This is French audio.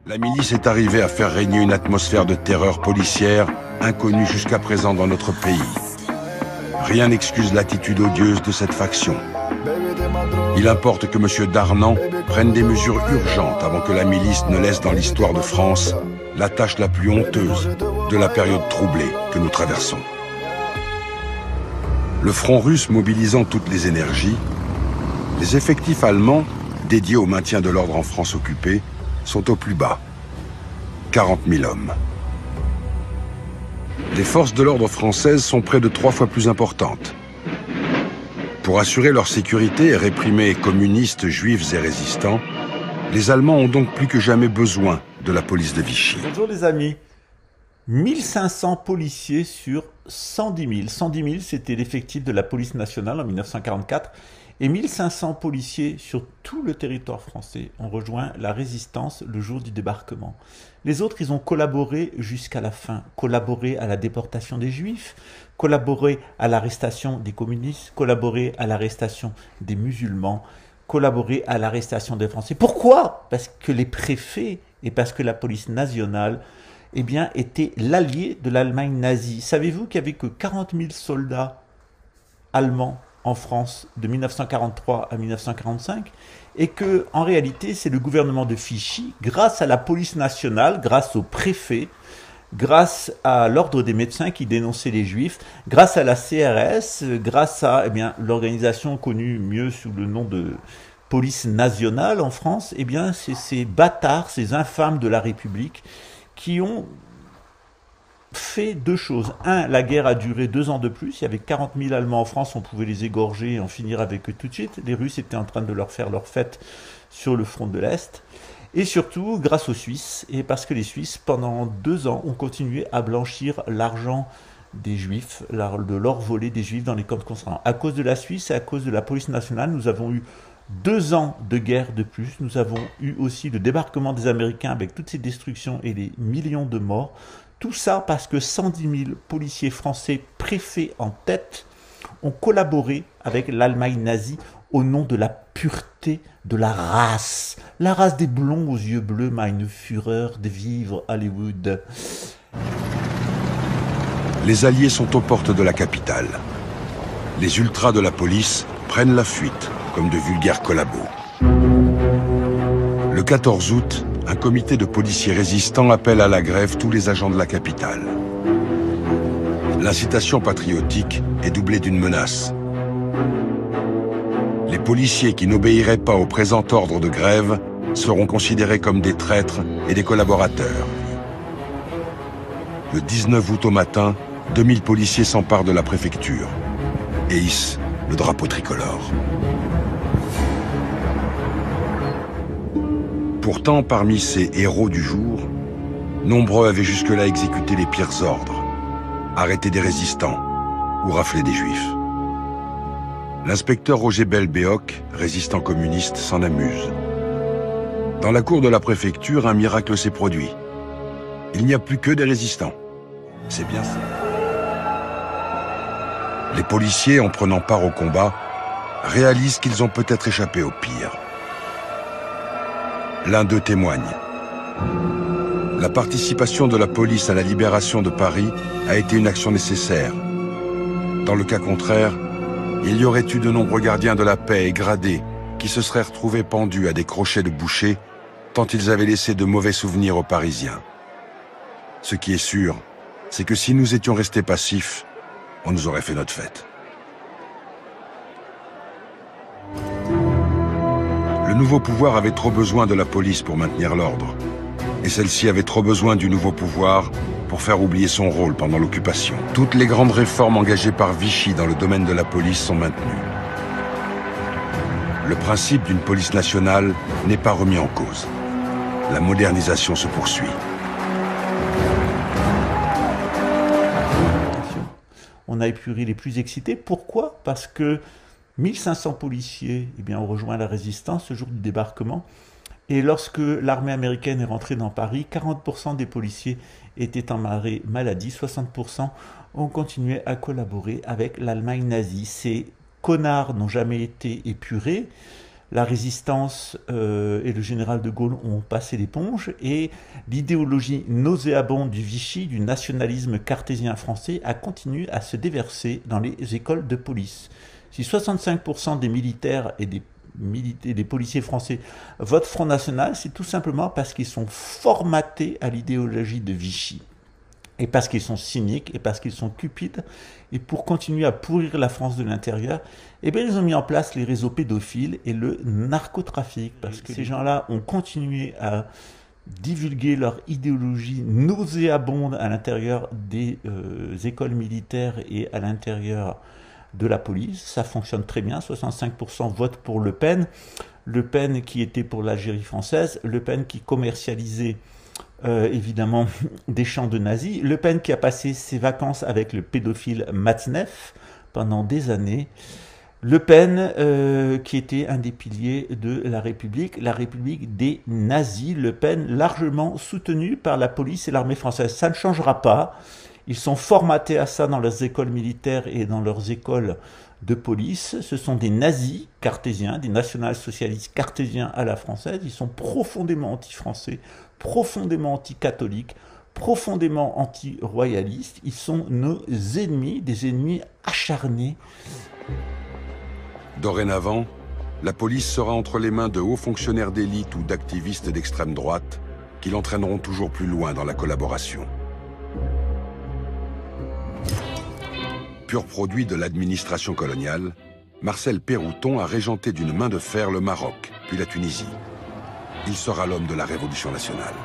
La milice est arrivée à faire régner une atmosphère de terreur policière inconnue jusqu'à présent dans notre pays. Rien n'excuse l'attitude odieuse de cette faction. Il importe que M. Darnan prenne des mesures urgentes avant que la milice ne laisse dans l'histoire de France la tâche la plus honteuse de la période troublée que nous traversons. Le front russe mobilisant toutes les énergies, les effectifs allemands, dédiés au maintien de l'ordre en France occupée, sont au plus bas. 40 000 hommes. Les forces de l'ordre françaises sont près de 3 fois plus importantes. Pour assurer leur sécurité et réprimer communistes, juifs et résistants, les Allemands ont donc plus que jamais besoin de la police de Vichy. Bonjour les amis. 1500 policiers sur 110 000. 110 000, c'était l'effectif de la police nationale en 1944. Et 1500 policiers sur tout le territoire français ont rejoint la résistance le jour du débarquement. Les autres, ils ont collaboré jusqu'à la fin. Collaboré à la déportation des Juifs, collaboré à l'arrestation des communistes, collaboré à l'arrestation des musulmans, collaboré à l'arrestation des Français. Pourquoi? Parce que les préfets et parce que la police nationale eh bien, était l'allié de l'Allemagne nazie. Savez-vous qu'il n'y avait que 40 000 soldats allemands en France de 1943 à 1945 et que en réalité c'est le gouvernement de Vichy, grâce à la police nationale, grâce au préfet, grâce à l'ordre des médecins qui dénonçaient les juifs, grâce à la CRS, grâce à l'organisation connue mieux sous le nom de police nationale en France, eh bien c'est ces bâtards, ces infâmes de la République qui ont fait 2 choses. 1, la guerre a duré 2 ans de plus. Il y avait 40 000 Allemands en France, on pouvait les égorger et en finir avec eux tout de suite. Les Russes étaient en train de leur faire leur fête sur le front de l'Est. Et surtout, grâce aux Suisses, et parce que les Suisses, pendant 2 ans, ont continué à blanchir l'argent des Juifs, de l'or volé des Juifs dans les camps de concentration. À cause de la Suisse et à cause de la police nationale, nous avons eu 2 ans de guerre de plus. Nous avons eu aussi le débarquement des Américains avec toutes ces destructions et les millions de morts. Tout ça parce que 110 000 policiers français, préfets en tête, ont collaboré avec l'Allemagne nazie au nom de la pureté de la race. La race des blonds aux yeux bleus, meine Führer de vivre Hollywood. Les Alliés sont aux portes de la capitale. Les ultras de la police prennent la fuite, comme de vulgaires collabos. Le 14 août, un comité de policiers résistants appelle à la grève tous les agents de la capitale. L'incitation patriotique est doublée d'une menace. Les policiers qui n'obéiraient pas au présent ordre de grève seront considérés comme des traîtres et des collaborateurs. Le 19 août au matin, 2000 policiers s'emparent de la préfecture et hissent le drapeau tricolore. Pourtant, parmi ces héros du jour, nombreux avaient jusque-là exécuté les pires ordres, arrêté des résistants ou raflé des juifs. L'inspecteur Roger Belbéoc, résistant communiste, s'en amuse. Dans la cour de la préfecture, un miracle s'est produit. Il n'y a plus que des résistants. C'est bien ça. Les policiers, en prenant part au combat, réalisent qu'ils ont peut-être échappé au pire. L'un d'eux témoigne. La participation de la police à la libération de Paris a été une action nécessaire. Dans le cas contraire, il y aurait eu de nombreux gardiens de la paix et gradés qui se seraient retrouvés pendus à des crochets de boucher tant ils avaient laissé de mauvais souvenirs aux Parisiens. Ce qui est sûr, c'est que si nous étions restés passifs, on nous aurait fait notre fête. Le nouveau pouvoir avait trop besoin de la police pour maintenir l'ordre. Et celle-ci avait trop besoin du nouveau pouvoir pour faire oublier son rôle pendant l'occupation. Toutes les grandes réformes engagées par Vichy dans le domaine de la police sont maintenues. Le principe d'une police nationale n'est pas remis en cause. La modernisation se poursuit. On a épuré les plus excités. Pourquoi? Parce que 1500 policiers ont rejoint la résistance ce jour du débarquement. Et lorsque l'armée américaine est rentrée dans Paris, 40% des policiers étaient en arrêt maladie, 60% ont continué à collaborer avec l'Allemagne nazie. Ces connards n'ont jamais été épurés. La résistance et le général de Gaulle ont passé l'éponge et l'idéologie nauséabonde du Vichy, du nationalisme cartésien français, a continué à se déverser dans les écoles de police. Si 65% des militaires et des policiers français votent Front National, c'est tout simplement parce qu'ils sont formatés à l'idéologie de Vichy. Et parce qu'ils sont cyniques, et parce qu'ils sont cupides, et pour continuer à pourrir la France de l'intérieur, eh bien, ils ont mis en place les réseaux pédophiles et le narcotrafic, parce que ces gens-là ont continué à divulguer leur idéologie nauséabonde à l'intérieur des écoles militaires et à l'intérieur de la police. Ça fonctionne très bien, 65% votent pour Le Pen, Le Pen qui était pour l'Algérie française, Le Pen qui commercialisait évidemment des chants de nazis, Le Pen qui a passé ses vacances avec le pédophile Matzneff pendant des années, Le Pen qui était un des piliers de la République des nazis, Le Pen largement soutenu par la police et l'armée française. Ça ne changera pas, ils sont formatés à ça dans leurs écoles militaires et dans leurs écoles de police. Ce sont des nazis cartésiens, des national-socialistes cartésiens à la française. Ils sont profondément anti-français, profondément anti-catholiques, profondément anti-royalistes. Ils sont nos ennemis, des ennemis acharnés. Dorénavant, la police sera entre les mains de hauts fonctionnaires d'élite ou d'activistes d'extrême droite qui l'entraîneront toujours plus loin dans la collaboration. Pur produit de l'administration coloniale, Marcel Pérouton a régenté d'une main de fer le Maroc, puis la Tunisie. Il sera l'homme de la Révolution nationale.